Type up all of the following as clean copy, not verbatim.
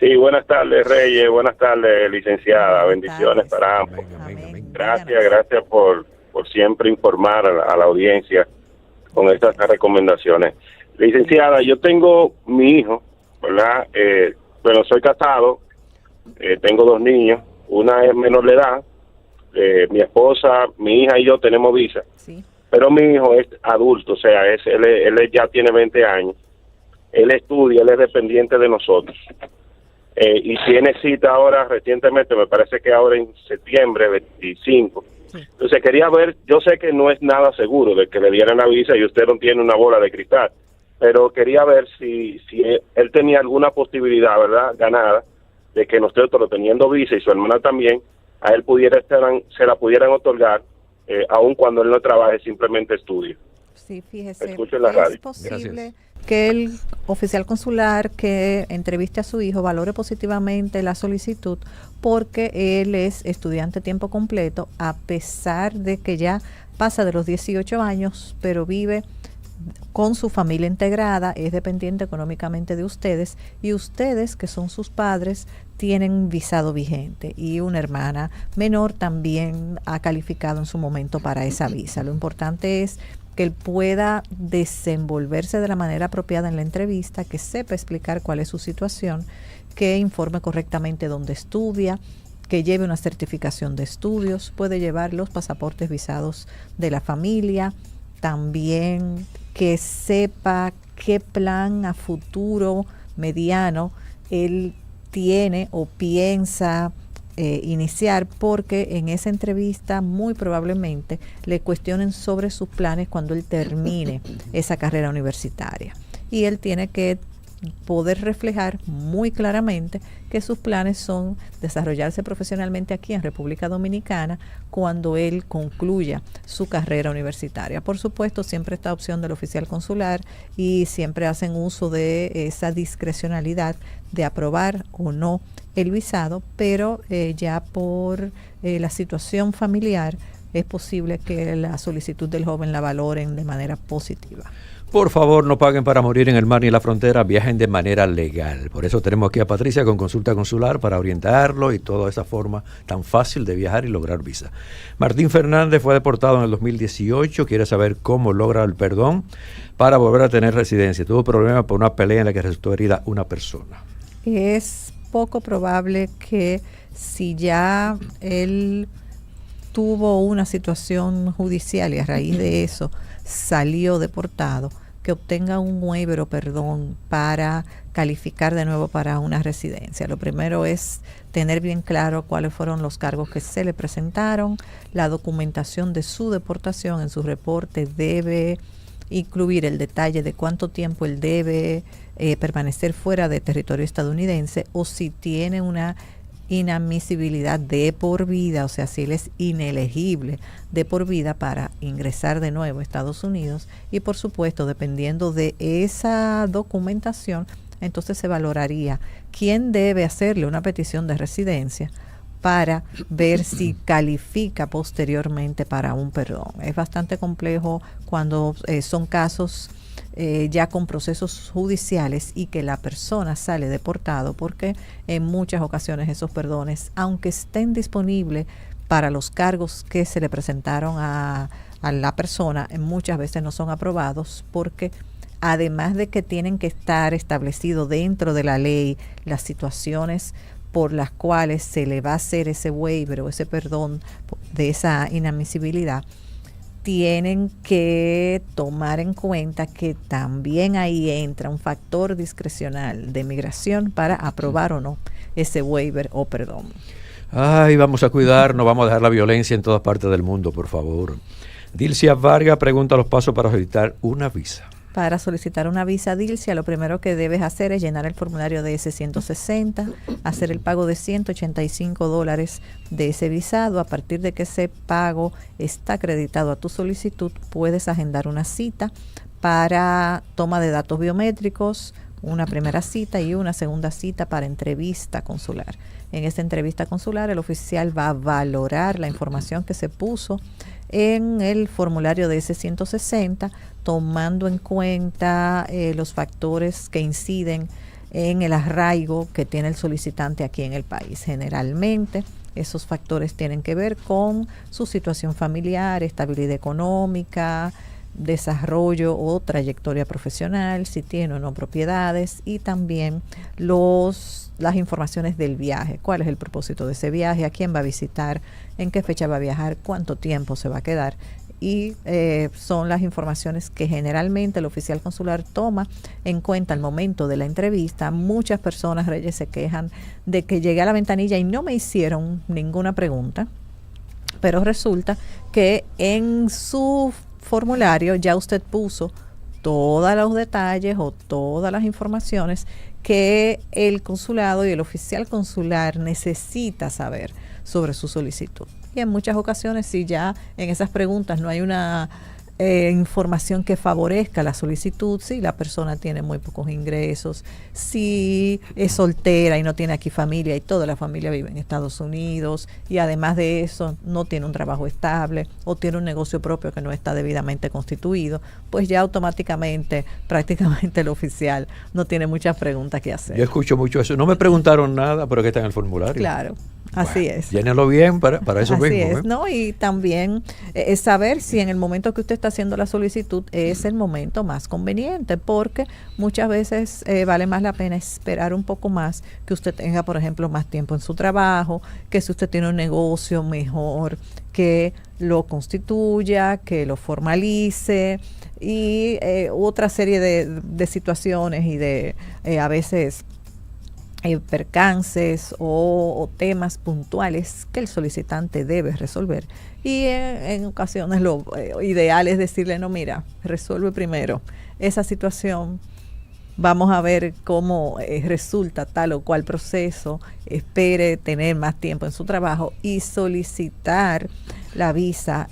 Sí, buenas tardes, Reyes. Buenas tardes, licenciada. Buenas Bendiciones tardes. para ambos. Amén. Gracias por siempre informar a la audiencia con estas recomendaciones. Licenciada, yo tengo mi hijo, ¿verdad? Bueno, soy casado, tengo 2 niños. Una es menor de edad. Mi esposa, mi hija y yo tenemos visa. Sí. Pero mi hijo es adulto, o sea, él ya tiene 20 años. Él estudia, él es dependiente de nosotros. Y tiene cita ahora recientemente, me parece que ahora en septiembre 25. Sí. Entonces quería ver, yo sé que no es nada seguro de que le dieran la visa y usted no tiene una bola de cristal, pero quería ver si él tenía alguna posibilidad, ¿verdad?, ganada, de que nosotros, teniendo visa y su hermana también, a él se la pudieran otorgar, aun cuando él no trabaje, simplemente estudie. Sí, fíjese, Escucho en la radio. es posible Gracias. que el oficial consular que entreviste a su hijo valore positivamente la solicitud porque él es estudiante a tiempo completo, a pesar de que ya pasa de los 18 años, pero vive con su familia integrada, es dependiente económicamente de ustedes y ustedes, que son sus padres, tienen visado vigente y una hermana menor también ha calificado en su momento para esa visa. Lo importante es que él pueda desenvolverse de la manera apropiada en la entrevista, que sepa explicar cuál es su situación, que informe correctamente dónde estudia, que lleve una certificación de estudios, puede llevar los pasaportes visados de la familia, también que sepa qué plan a futuro mediano él tiene o piensa iniciar, porque en esa entrevista muy probablemente le cuestionen sobre sus planes cuando él termine esa carrera universitaria y él tiene que poder reflejar muy claramente que sus planes son desarrollarse profesionalmente aquí en República Dominicana cuando él concluya su carrera universitaria. Por supuesto, siempre está opción del oficial consular y siempre hacen uso de esa discrecionalidad de aprobar o no el visado, pero ya por la situación familiar es posible que la solicitud del joven la valoren de manera positiva. Por favor, no paguen para morir en el mar ni en la frontera, viajen de manera legal. Por eso tenemos aquí a Patricia con Consulta Consular para orientarlo y toda esa forma tan fácil de viajar y lograr visa. Martín Fernández fue deportado en el 2018, quiere saber cómo logra el perdón para volver a tener residencia. Tuvo problemas por una pelea en la que resultó herida una persona. Es poco probable que si ya él tuvo una situación judicial y a raíz de eso salió deportado, que obtenga un waiver o perdón para calificar de nuevo para una residencia. Lo primero es tener bien claro cuáles fueron los cargos que se le presentaron. La documentación de su deportación en su reporte debe incluir el detalle de cuánto tiempo él debe permanecer fuera de territorio estadounidense o si tiene una inadmisibilidad de por vida, o sea, si él es inelegible de por vida para ingresar de nuevo a Estados Unidos. Y por supuesto, dependiendo de esa documentación, entonces se valoraría quién debe hacerle una petición de residencia para ver si califica posteriormente para un perdón. Es bastante complejo cuando son casos ya con procesos judiciales y que la persona sale deportado, porque en muchas ocasiones esos perdones, aunque estén disponibles para los cargos que se le presentaron a la persona, muchas veces no son aprobados, porque además de que tienen que estar establecidos dentro de la ley las situaciones por las cuales se le va a hacer ese waiver o ese perdón de esa inadmisibilidad, tienen que tomar en cuenta que también ahí entra un factor discrecional de migración para aprobar o no ese waiver o perdón. Ay, vamos a cuidarnos, vamos a dejar la violencia en todas partes del mundo, por favor. Dilcia Vargas pregunta los pasos para solicitar una visa. Para solicitar una visa Dilcia, lo primero que debes hacer es llenar el formulario de S-160, hacer el pago de $185 de ese visado. A partir de que ese pago está acreditado a tu solicitud, puedes agendar una cita para toma de datos biométricos, una primera cita y una segunda cita para entrevista consular. En esta entrevista consular, el oficial va a valorar la información que se puso en el formulario de S-160, tomando en cuenta los factores que inciden en el arraigo que tiene el solicitante aquí en el país. Generalmente esos factores tienen que ver con su situación familiar, estabilidad económica, desarrollo o trayectoria profesional, si tiene o no propiedades, y también las informaciones del viaje, cuál es el propósito de ese viaje, a quién va a visitar, en qué fecha va a viajar, cuánto tiempo se va a quedar. Y son las informaciones que generalmente el oficial consular toma en cuenta al momento de la entrevista. Muchas personas, Reyes, se quejan de que llegué a la ventanilla y no me hicieron ninguna pregunta, pero resulta que en su formulario ya usted puso todos los detalles o todas las informaciones que el consulado y el oficial consular necesita saber sobre su solicitud. Y en muchas ocasiones, si ya en esas preguntas no hay una información que favorezca la solicitud, si la persona tiene muy pocos ingresos, si es soltera y no tiene aquí familia y toda la familia vive en Estados Unidos, y además de eso no tiene un trabajo estable o tiene un negocio propio que no está debidamente constituido, pues ya automáticamente prácticamente el oficial no tiene muchas preguntas que hacer. Yo escucho mucho eso. No me preguntaron nada, pero que está en el formulario. Claro. Así es. Llénelo bien para eso Así mismo. es, ¿no? Y también es saber si en el momento que usted está haciendo la solicitud es el momento más conveniente, porque muchas veces vale más la pena esperar un poco más, que usted tenga, por ejemplo, más tiempo en su trabajo, que si usted tiene un negocio mejor, que lo constituya, que lo formalice, y otra serie de situaciones y de a veces percances o temas puntuales que el solicitante debe resolver. Y en ocasiones lo ideal es decirle, no, mira, resuelve primero esa situación, vamos a ver cómo resulta tal o cual proceso, espere tener más tiempo en su trabajo y solicitar la visa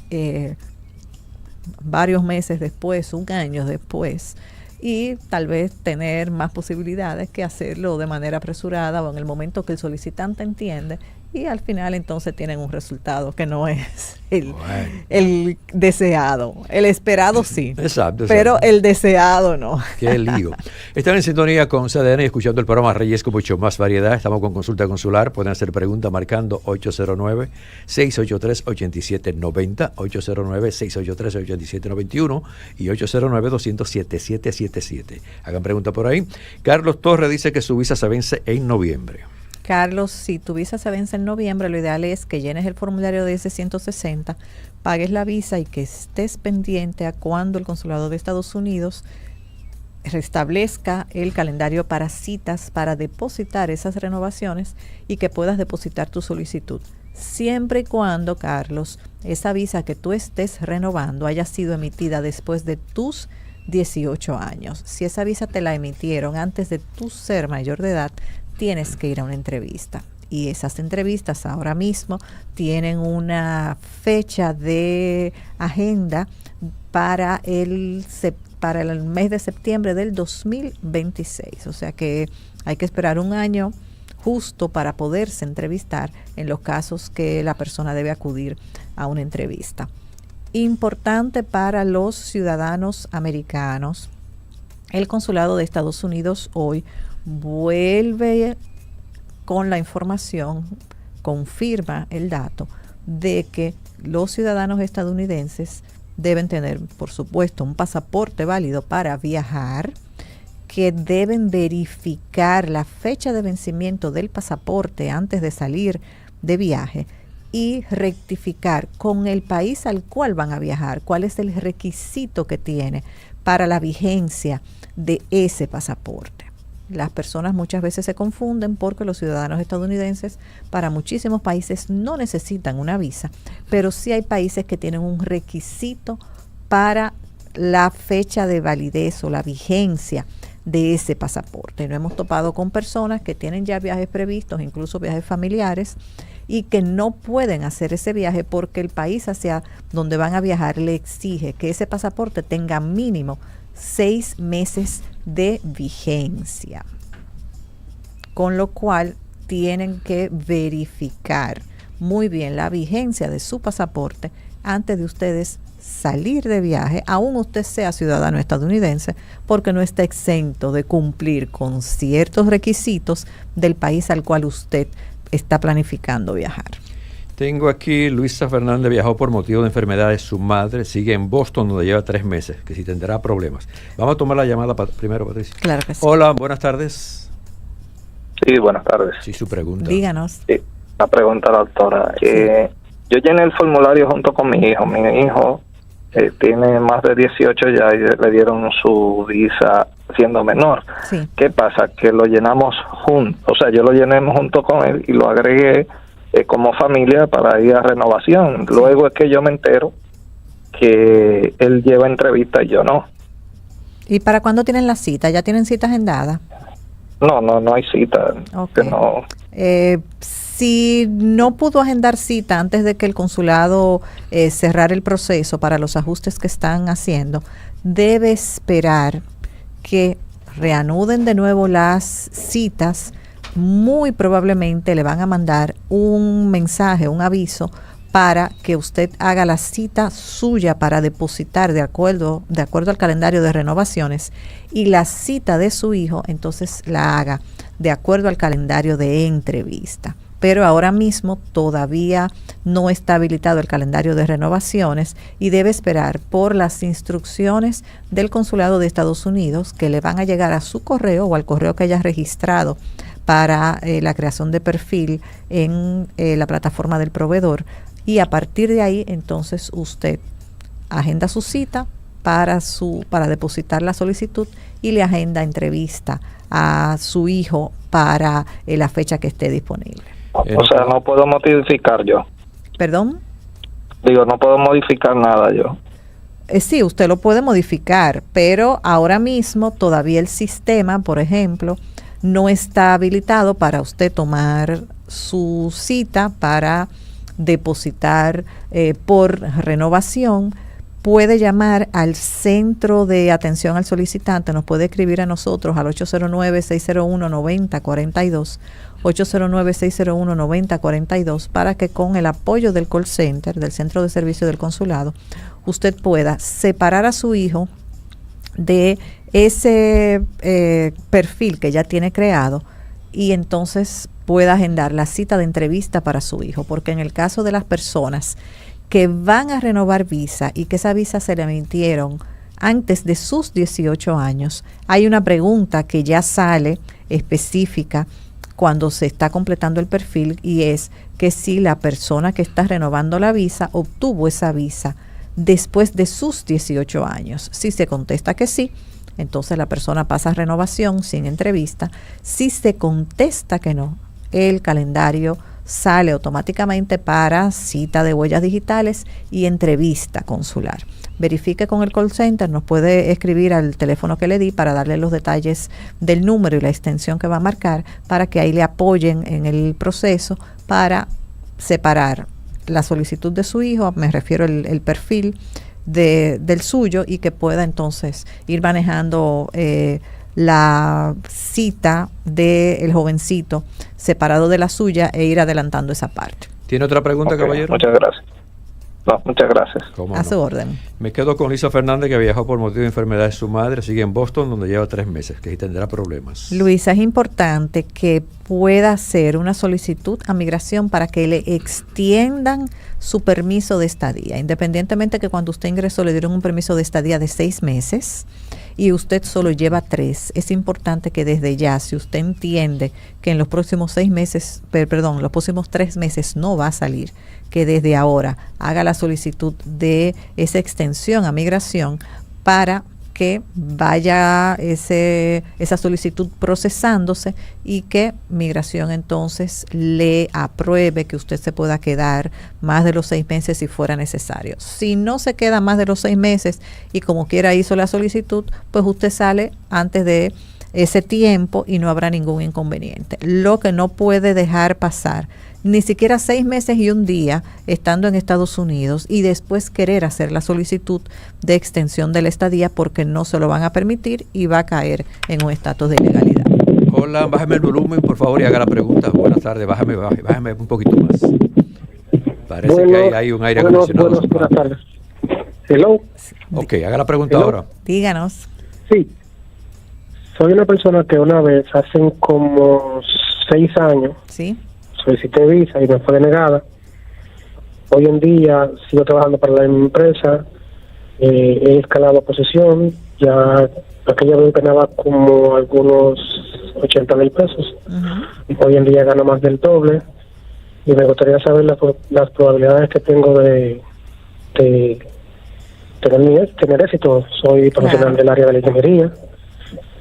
varios meses después, un año después, y tal vez tener más posibilidades que hacerlo de manera apresurada o en el momento que el solicitante entiende, y al final entonces tienen un resultado que no es el deseado. El esperado sí, exacto, pero el deseado no. Qué lío. Están en sintonía con CDN y escuchando el programa Reyes con mucho más variedad. Estamos con consulta consular. Pueden hacer preguntas marcando 809-683-8790, 809-683-8791 y 809-207-7777. Hagan pregunta por ahí. Carlos Torres dice que su visa se vence en noviembre. Carlos, si tu visa se vence en noviembre, lo ideal es que llenes el formulario de S-160, pagues la visa y que estés pendiente a cuando el consulado de Estados Unidos restablezca el calendario para citas para depositar esas renovaciones y que puedas depositar tu solicitud. Siempre y cuando, Carlos, esa visa que tú estés renovando haya sido emitida después de tus 18 años. Si esa visa te la emitieron antes de tu ser mayor de edad, tienes que ir a una entrevista, y esas entrevistas ahora mismo tienen una fecha de agenda para el mes de septiembre del 2026, o sea que hay que esperar un año justo para poderse entrevistar en los casos que la persona debe acudir a una entrevista. Importante para los ciudadanos americanos, el consulado de Estados Unidos hoy vuelve con la información, confirma el dato de que los ciudadanos estadounidenses deben tener, por supuesto, un pasaporte válido para viajar, que deben verificar la fecha de vencimiento del pasaporte antes de salir de viaje y rectificar con el país al cual van a viajar cuál es el requisito que tiene para la vigencia de ese pasaporte. Las personas muchas veces se confunden porque los ciudadanos estadounidenses para muchísimos países no necesitan una visa, pero sí hay países que tienen un requisito para la fecha de validez o la vigencia de ese pasaporte. Nos hemos topado con personas que tienen ya viajes previstos, incluso viajes familiares, y que no pueden hacer ese viaje porque el país hacia donde van a viajar le exige que ese pasaporte tenga mínimo 6 meses de vigencia, con lo cual tienen que verificar muy bien la vigencia de su pasaporte antes de ustedes salir de viaje, aún usted sea ciudadano estadounidense, porque no está exento de cumplir con ciertos requisitos del país al cual usted está planificando viajar. Tengo aquí Luisa Fernández, viajó por motivo de enfermedad de su madre, sigue en Boston donde lleva 3 meses, que si tendrá problemas. Vamos a tomar la llamada primero, Patricia. Claro que sí. Hola, buenas tardes. Sí, buenas tardes. Sí, su pregunta. Díganos. Sí, la pregunta, doctora. Sí. Yo llené el formulario junto con mi hijo. Mi hijo tiene más de 18 ya y le dieron su visa siendo menor. Sí. ¿Qué pasa? Que lo llenamos juntos. O sea, yo lo llené junto con él y lo agregué como familia para ir a renovación. Luego es que yo me entero que él lleva entrevista y yo no. ¿Y para cuándo tienen la cita? ¿Ya tienen cita agendada? No hay cita. Okay. Que no. Si no pudo agendar cita antes de que el consulado cerrara el proceso para los ajustes que están haciendo, debe esperar que reanuden de nuevo las citas. Muy probablemente le van a mandar un mensaje, un aviso, para que usted haga la cita suya para depositar de acuerdo al calendario de renovaciones, y la cita de su hijo entonces la haga de acuerdo al calendario de entrevista. Pero ahora mismo todavía no está habilitado el calendario de renovaciones y debe esperar por las instrucciones del Consulado de Estados Unidos, que le van a llegar a su correo o al correo que haya registrado para la creación de perfil en la plataforma del proveedor, y a partir de ahí entonces usted agenda su cita para depositar la solicitud y le agenda entrevista a su hijo para la fecha que esté disponible. O sea, no puedo modificar yo. ¿Perdón? Digo, no puedo modificar nada yo. Sí, usted lo puede modificar, pero ahora mismo todavía el sistema, por ejemplo, no está habilitado para usted tomar su cita para depositar por renovación. Puede llamar al Centro de Atención al Solicitante, nos puede escribir a nosotros al 809-601-9042, 809-601-9042, para que con el apoyo del call center, del Centro de Servicio del Consulado, usted pueda separar a su hijo de ese perfil que ya tiene creado y entonces pueda agendar la cita de entrevista para su hijo, porque en el caso de las personas que van a renovar visa y que esa visa se le emitieron antes de sus 18 años, hay una pregunta que ya sale específica cuando se está completando el perfil, y es que si la persona que está renovando la visa obtuvo esa visa después de sus 18 años. Si se contesta que sí, entonces la persona pasa a renovación sin entrevista. Si se contesta que no, el calendario sale automáticamente para cita de huellas digitales y entrevista consular. Verifique con el call center, nos puede escribir al teléfono que le di para darle los detalles del número y la extensión que va a marcar, para que ahí le apoyen en el proceso para separar la solicitud de su hijo, me refiero el perfil del suyo, y que pueda entonces ir manejando la cita del jovencito separado de la suya e ir adelantando esa parte. ¿Tiene otra pregunta, caballero? Muchas gracias. No, muchas gracias. A su orden. Me quedo con Luisa Fernández, que viajó por motivo de enfermedad de su madre, sigue en Boston donde lleva 3 meses, que tendrá problemas. Luisa, es importante que pueda hacer una solicitud a migración para que le extiendan su permiso de estadía, independientemente que cuando usted ingresó le dieron un permiso de estadía de 6 meses y usted solo lleva 3. Es importante que desde ya, si usted entiende que en los próximos 6 meses, los próximos 3 meses no va a salir, que desde ahora haga la solicitud de esa extensión a migración para que vaya esa solicitud procesándose y que migración entonces le apruebe que usted se pueda quedar más de los 6 meses si fuera necesario. Si no se queda más de los 6 meses y como quiera hizo la solicitud, pues usted sale antes de ese tiempo y no habrá ningún inconveniente. Lo que no puede dejar pasar ni siquiera 6 meses y un día estando en Estados Unidos y después querer hacer la solicitud de extensión de la estadía, porque no se lo van a permitir y va a caer en un estatus de ilegalidad. Hola, bájame el volumen, por favor, y haga la pregunta. Buenas tardes, bájame un poquito más. Parece que hay un aire acondicionado. Buenas tardes. Hello. Ok, haga la pregunta Hello. ahora. Díganos. Sí. Soy una persona que una vez, hace como 6 años, Sí. solicité visa y me fue denegada. Hoy en día sigo trabajando para la empresa, he escalado a posesión, ya aquella vez ganaba como algunos 80,000 pesos. Hoy en día gano más del doble y me gustaría saber las probabilidades que tengo de tener éxito. Soy profesional del área de la ingeniería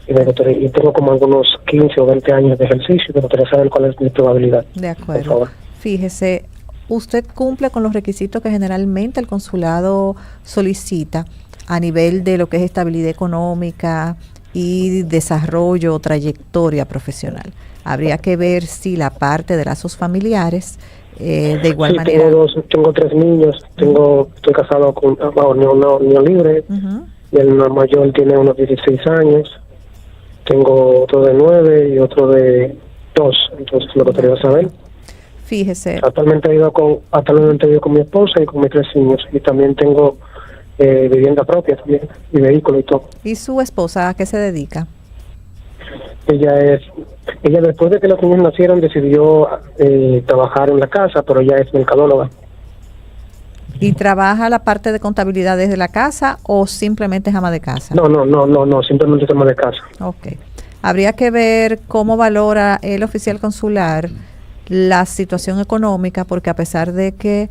y tengo como algunos 15 o 20 años de ejercicio y me gustaría saber cuál es mi probabilidad. De Por acuerdo. favor. Fíjese, usted cumple con los requisitos que generalmente el consulado solicita a nivel de lo que es estabilidad económica y desarrollo o trayectoria profesional. Habría que ver si la parte de lazos familiares, de igual Sí, manera. tengo 3 niños, estoy casado con niño libre, y el mayor tiene unos 16 años, tengo otro de 9 y otro de 2, entonces me gustaría saber. Fíjese. Actualmente he ido con mi esposa y con mis 3 niños, y también tengo vivienda propia también, y vehículo y todo. ¿Y su esposa a qué se dedica? Ella después de que los niños nacieron decidió trabajar en la casa, pero ella es mercadóloga. ¿Y trabaja la parte de contabilidad desde la casa o simplemente es ama de casa? No, simplemente es ama de casa. Ok. Habría que ver cómo valora el oficial consular la situación económica, porque a pesar de que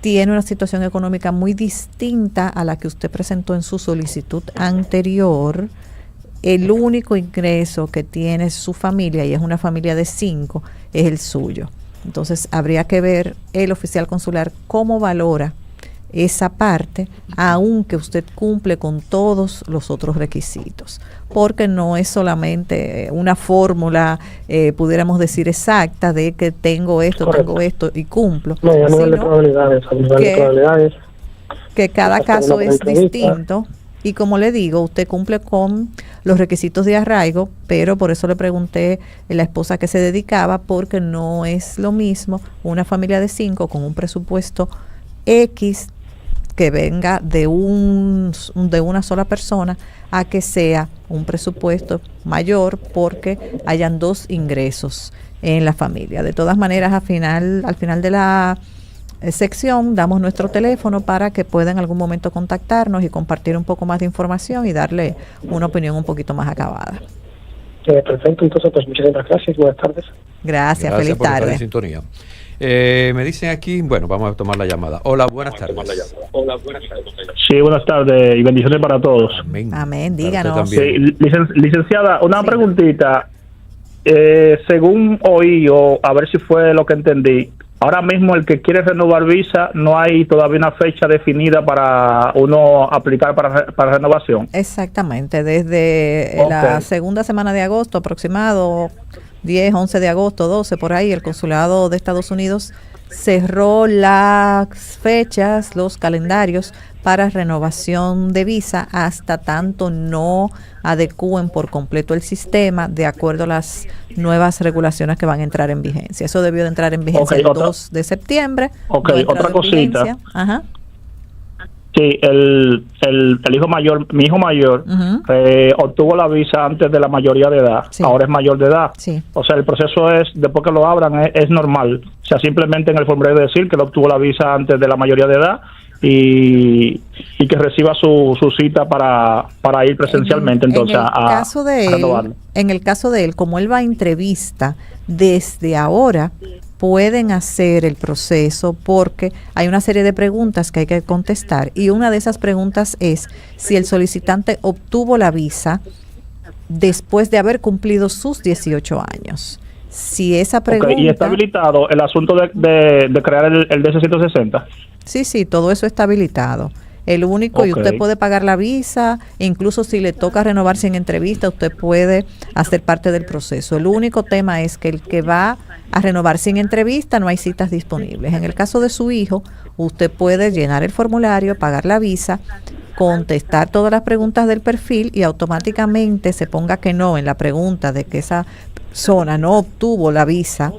tiene una situación económica muy distinta a la que usted presentó en su solicitud anterior, el único ingreso que tiene su familia, y es una familia de 5, es el suyo. Entonces habría que ver el oficial consular cómo valora esa parte, aunque usted cumple con todos los otros requisitos, porque no es solamente una fórmula, pudiéramos decir exacta, de que tengo esto, Correcto. tengo esto y cumplo, No, ya no sino de probabilidades, que cada Hasta caso una es entrevista. distinto. Y como le digo, usted cumple con los requisitos de arraigo, pero por eso le pregunté a la esposa que se dedicaba, porque no es lo mismo una familia de 5 con un presupuesto X que venga de una sola persona a que sea un presupuesto mayor porque hayan 2 ingresos en la familia. De todas maneras, al final de la sección damos nuestro teléfono para que pueda en algún momento contactarnos y compartir un poco más de información y darle una opinión un poquito más acabada. Perfecto, entonces pues muchísimas gracias, buenas tardes. Gracias, feliz por estar en tarde. sintonía. Me dicen aquí, bueno, vamos a tomar la llamada. Hola, buenas tardes. Sí, buenas tardes y bendiciones para todos. Amén. Amén, Para díganos. usted también. Sí, licenciada, una Sí. preguntita. Según oí, o a ver si fue lo que entendí, ahora mismo el que quiere renovar visa, no hay todavía una fecha definida para uno aplicar para renovación. Exactamente, desde la Ok. segunda semana de agosto aproximado, 10, 11 de agosto, 12, por ahí, el consulado de Estados Unidos cerró las fechas, los calendarios para renovación de visa hasta tanto no adecúen por completo el sistema de acuerdo a las nuevas regulaciones que van a entrar en vigencia. Eso debió de entrar en vigencia Ok, el otra- 2 de septiembre. Ok, no ha entrado otra en cosita. vigencia. Ajá. Sí, el hijo mayor, mi hijo mayor, Ujú. obtuvo la visa antes de la mayoría de edad. Sí. Ahora es mayor de edad. Sí. O sea, el proceso es, después que lo abran, es normal. O sea, simplemente en el formulario decir que él obtuvo la visa antes de la mayoría de edad y que reciba su cita para ir presencialmente entonces en el caso de a renovarlo. en el caso de él, como él va a entrevista, desde ahora pueden hacer el proceso porque hay una serie de preguntas que hay que contestar y una de esas preguntas es si el solicitante obtuvo la visa después de haber cumplido sus 18 años. Si esa pregunta... Ok, y está habilitado el asunto de crear el DC-160. Sí, todo eso está habilitado. El único, y Ok. usted puede pagar la visa, incluso si le toca renovar sin entrevista, usted puede hacer parte del proceso. El único tema es que el que va a renovar sin entrevista no hay citas disponibles. En el caso de su hijo, usted puede llenar el formulario, pagar la visa, contestar todas las preguntas del perfil y automáticamente se ponga que no en la pregunta de que esa persona no obtuvo la visa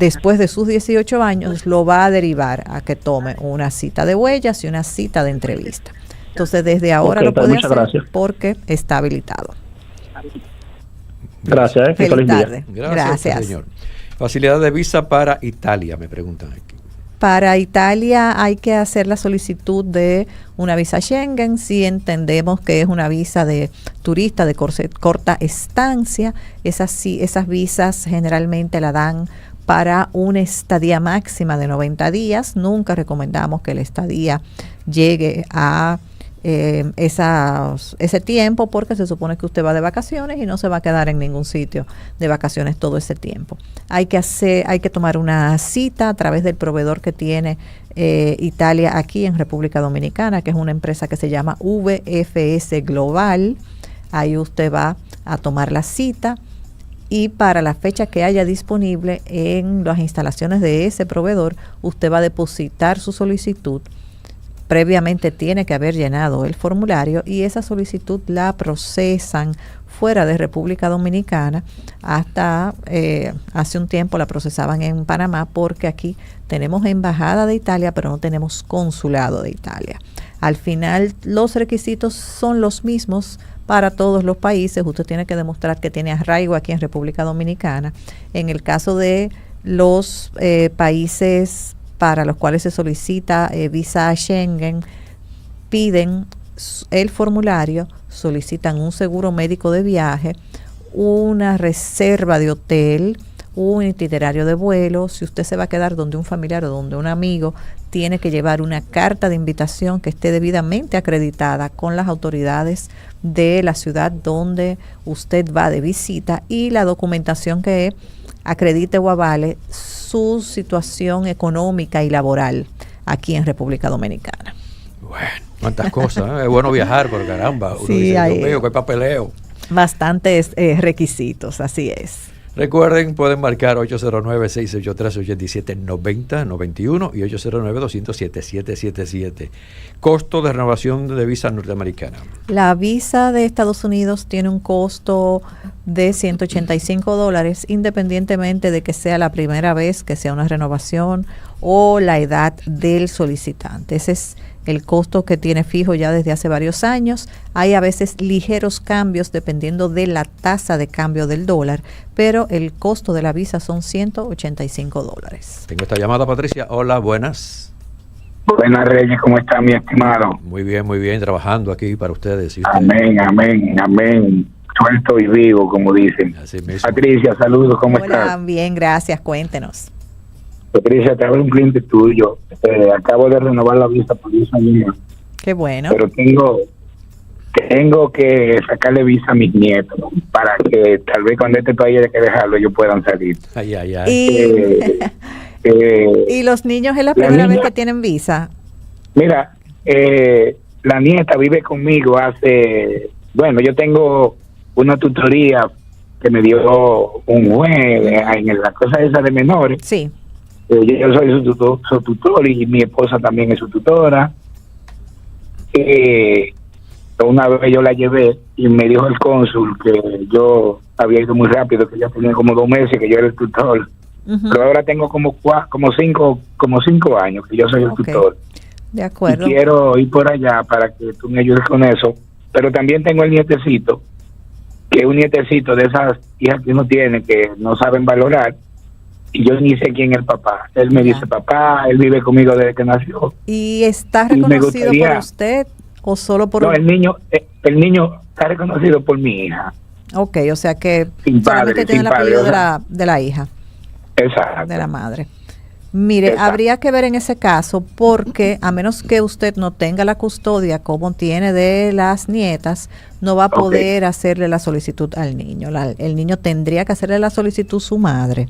después de sus 18 años, lo va a derivar a que tome una cita de huellas y una cita de entrevista. Entonces, desde ahora lo puede hacer porque está habilitado. Gracias. Feliz tarde. Gracias, señor. Facilidad de visa para Italia, me preguntan aquí. Para Italia hay que hacer la solicitud de una visa Schengen si entendemos que es una visa de turista de corta estancia. Esas visas generalmente la dan para una estadía máxima de 90 días. Nunca recomendamos que la estadía llegue a ese tiempo, porque se supone que usted va de vacaciones y no se va a quedar en ningún sitio de vacaciones todo ese tiempo. Hay que tomar una cita a través del proveedor que tiene Italia aquí en República Dominicana, que es una empresa que se llama VFS Global. Ahí usted va a tomar la cita y para la fecha que haya disponible en las instalaciones de ese proveedor, usted va a depositar su solicitud. Previamente tiene que haber llenado el formulario y esa solicitud la procesan fuera de República Dominicana. Hasta hace un tiempo la procesaban en Panamá, porque aquí tenemos embajada de Italia, pero no tenemos consulado de Italia. Al final los requisitos son los mismos para todos los países. Usted tiene que demostrar que tiene arraigo aquí en República Dominicana. En el caso de los países para los cuales se solicita visa Schengen, piden el formulario, solicitan un seguro médico de viaje, una reserva de hotel, un itinerario de vuelo. Si usted se va a quedar donde un familiar o donde un amigo, tiene que llevar una carta de invitación que esté debidamente acreditada con las autoridades de la ciudad donde usted va de visita, y la documentación que acredite o avale su situación económica y laboral aquí en República Dominicana. Bueno, cuántas cosas, es bueno viajar, por caramba. Uno Sí, dice, hay Dios mío, qué papeleo. bastantes requisitos, así es. Recuerden, pueden marcar 809-683-8790-91 y 809-207-777. Costo de renovación de visa norteamericana. La visa de Estados Unidos tiene un costo de $185, independientemente de que sea la primera vez que sea una renovación o la edad del solicitante. Ese es el costo que tiene fijo ya desde hace varios años. Hay a veces ligeros cambios dependiendo de la tasa de cambio del dólar, pero el costo de la visa son $185. Tengo esta llamada, Patricia. Hola, buenas. Buenas, Reyes, ¿cómo está, mi estimado? Muy bien, trabajando aquí para ustedes. ¿Y usted? Amén. Suelto y vivo, como dicen. Así mismo. Patricia, saludos, ¿cómo estás? Hola, bien, gracias, cuéntenos. Patricia, te hablo un cliente tuyo. Acabo de renovar la visa por 10 años. Qué bueno. Pero tengo que sacarle visa a mis nietos para que tal vez cuando este país haya que dejarlo, ellos puedan salir. Ay. ¿Y los niños es la primera vez que tienen visa? Mira, la nieta vive conmigo yo tengo una tutoría que me dio un juez en la cosa esa de menores. Sí. Yo soy su tutor y mi esposa también es su tutora. Una vez yo la llevé y me dijo el cónsul que yo había ido muy rápido, que ya tenía como 2 meses que yo era el tutor. Uh-huh. Pero ahora tengo como 5 años que yo soy el tutor. De acuerdo. Y quiero ir por allá para que tú me ayudes con eso. Pero también tengo el nietecito, que es un nietecito de esas hijas que uno tiene que no saben valorar. Y yo ni sé quién es el papá. Él me dice papá, él vive conmigo desde que nació. ¿Y está reconocido por usted o solo por...? No, el niño está reconocido por mi hija. Ok, o sea que sin solamente padre, tiene el apellido de la hija. Exacto. De la madre. Mire, Exacto. Habría que ver en ese caso, porque a menos que usted no tenga la custodia como tiene de las nietas, no va a poder hacerle la solicitud al niño. El niño tendría que hacerle la solicitud su madre.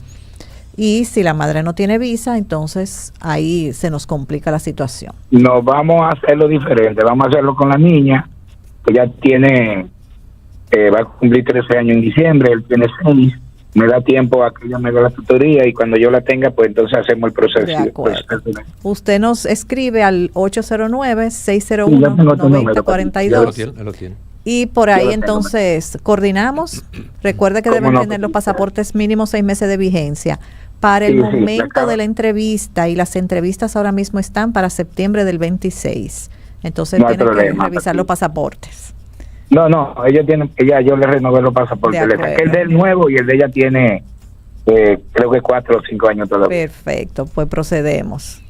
Y si la madre no tiene visa, entonces ahí se nos complica la situación. No, vamos a hacerlo diferente. Vamos a hacerlo con la niña, que ya tiene, va a cumplir 13 años en diciembre, él tiene 6. Me da tiempo a que ella me dé la tutoría y cuando yo la tenga, pues entonces hacemos el proceso. De acuerdo. Usted nos escribe al 809-601-9042. Él lo tiene. Y por ahí entonces coordinamos. Recuerde que deben tener los pasaportes mínimos 6 meses de vigencia Para el Sí, momento de la entrevista, y las entrevistas ahora mismo están para septiembre del 26. Entonces No hay tienen que problema, revisar Patricia. los pasaportes. No, yo le renové los pasaportes. De Le acuerdo. saqué el del nuevo y el de ella tiene, creo que 4 o 5 años todavía. Perfecto, pues procedemos.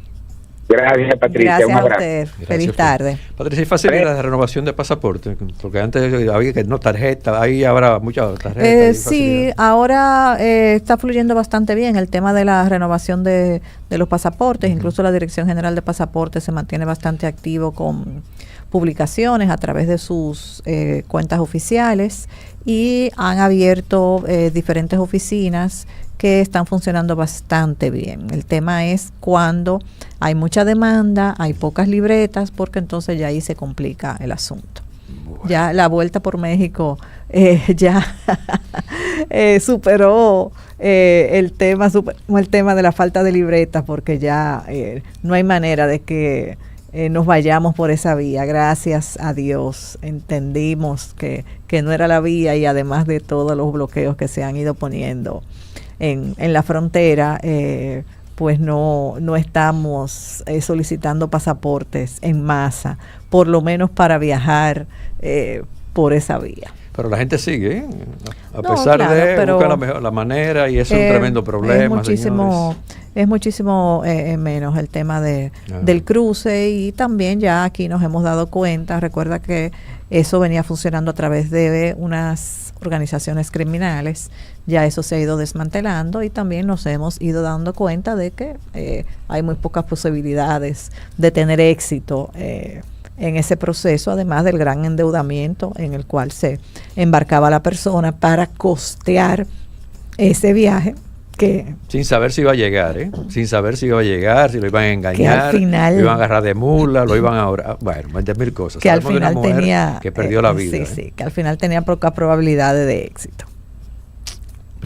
Gracias, Patricia. Gracias un a abrazo. usted. Gracias Feliz a usted. tarde. Patricia, ¿hay facilidad de renovación de pasaporte? Porque antes había que no tarjeta, ahí habrá muchas tarjetas. Sí, ahora está fluyendo bastante bien el tema de la renovación de los pasaportes. Incluso la Dirección General de Pasaportes se mantiene bastante activo con publicaciones a través de sus cuentas oficiales, y han abierto diferentes oficinas que están funcionando bastante bien. El tema es cuando hay mucha demanda, hay pocas libretas, porque entonces ya ahí se complica el asunto. Bueno. Ya la vuelta por México ya superó el tema de la falta de libretas, porque ya no hay manera de que nos vayamos por esa vía. Gracias a Dios entendimos que no era la vía, y además de todos los bloqueos que se han ido poniendo en la frontera, pues no estamos solicitando pasaportes en masa, por lo menos para viajar por esa vía. Pero la gente sigue, ¿eh? A No, pesar claro, de pero, buscar la manera, y eso es un tremendo problema, señores. Es muchísimo menos el tema del cruce, y también ya aquí nos hemos dado cuenta. Recuerda que eso venía funcionando a través de unas organizaciones criminales. Ya eso se ha ido desmantelando, y también nos hemos ido dando cuenta de que hay muy pocas posibilidades de tener éxito en ese proceso, además del gran endeudamiento en el cual se embarcaba la persona para costear ese viaje, que sin saber si iba a llegar, sin saber si iba a llegar, si lo iban a engañar, al final, lo iban a agarrar de mula, lo iban a ahorrar, bueno, 20.000 cosas. Que al Sabemos final de una mujer tenía, que perdió la vida. Sí, que al final tenía pocas probabilidades de éxito.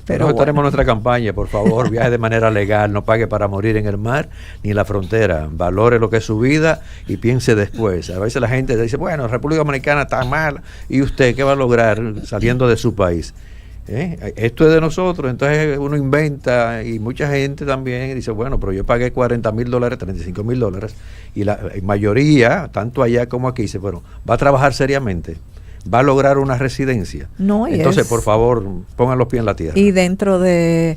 Pero estaremos nuestra campaña, por favor, viaje de manera legal, no pague para morir en el mar ni en la frontera, valore lo que es su vida y piense después. A veces la gente dice, bueno, República Dominicana está mal, ¿y usted qué va a lograr saliendo de su país? Esto es de nosotros. Entonces uno inventa, y mucha gente también dice, bueno, pero yo pagué $40,000, $35,000, y la mayoría, tanto allá como aquí, dice, bueno, ¿va a trabajar seriamente? ¿Va a lograr una residencia? No, entonces, por favor, pongan los pies en la tierra. Y dentro de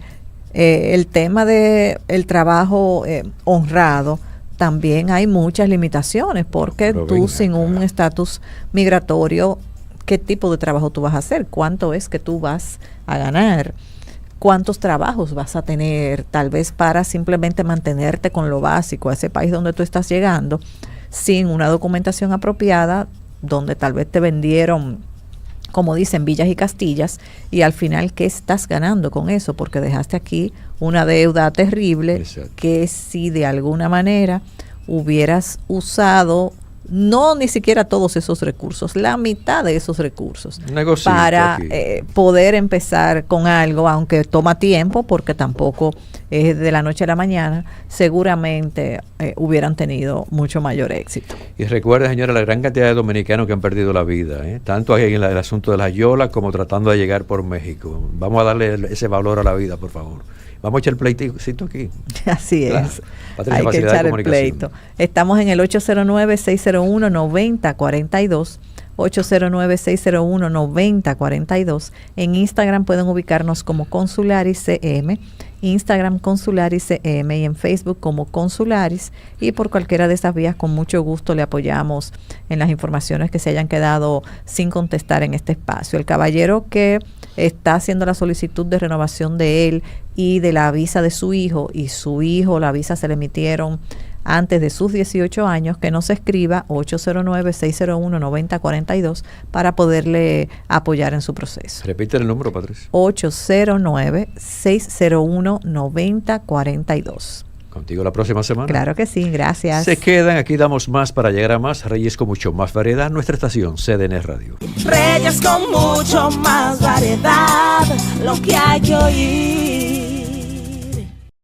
el tema de el trabajo honrado, también hay muchas limitaciones, porque pero tú sin un estatus migratorio, ¿qué tipo de trabajo tú vas a hacer? ¿Cuánto es que tú vas a ganar? ¿Cuántos trabajos vas a tener? Tal vez para simplemente mantenerte con lo básico a ese país donde tú estás llegando, sin una documentación apropiada, donde tal vez te vendieron, como dicen, villas y castillas, y al final, ¿qué estás ganando con eso? Porque dejaste aquí una deuda terrible. Exacto. Que si de alguna manera hubieras usado, no ni siquiera todos esos recursos, la mitad de esos recursos, para poder empezar con algo, aunque toma tiempo, porque tampoco es de la noche a la mañana, seguramente hubieran tenido mucho mayor éxito. Y recuerden, señora, la gran cantidad de dominicanos que han perdido la vida, tanto ahí en el asunto de las yolas como tratando de llegar por México. Vamos a darle ese valor a la vida, por favor. Vamos a echar el pleitito aquí. Así claro. es. Patricia, hay que echar el pleito. Estamos en el 809-601-9042. 809-601-9042. En Instagram pueden ubicarnos como Consularis CM, Instagram Consularis CM, y en Facebook como Consularis, y por cualquiera de esas vías con mucho gusto le apoyamos en las informaciones que se hayan quedado sin contestar en este espacio. El caballero que está haciendo la solicitud de renovación de él y de la visa de su hijo, y su hijo, la visa se le emitieron antes de sus 18 años, que nos escriba 809-601-9042 para poderle apoyar en su proceso. Repite el número, Patricia. 809-601-9042. Contigo la próxima semana. Claro que sí, gracias. Se quedan, aquí damos más para llegar a más. Reyes con mucho más variedad, nuestra estación CDN Radio. Reyes con mucho más variedad, lo que hay que oír.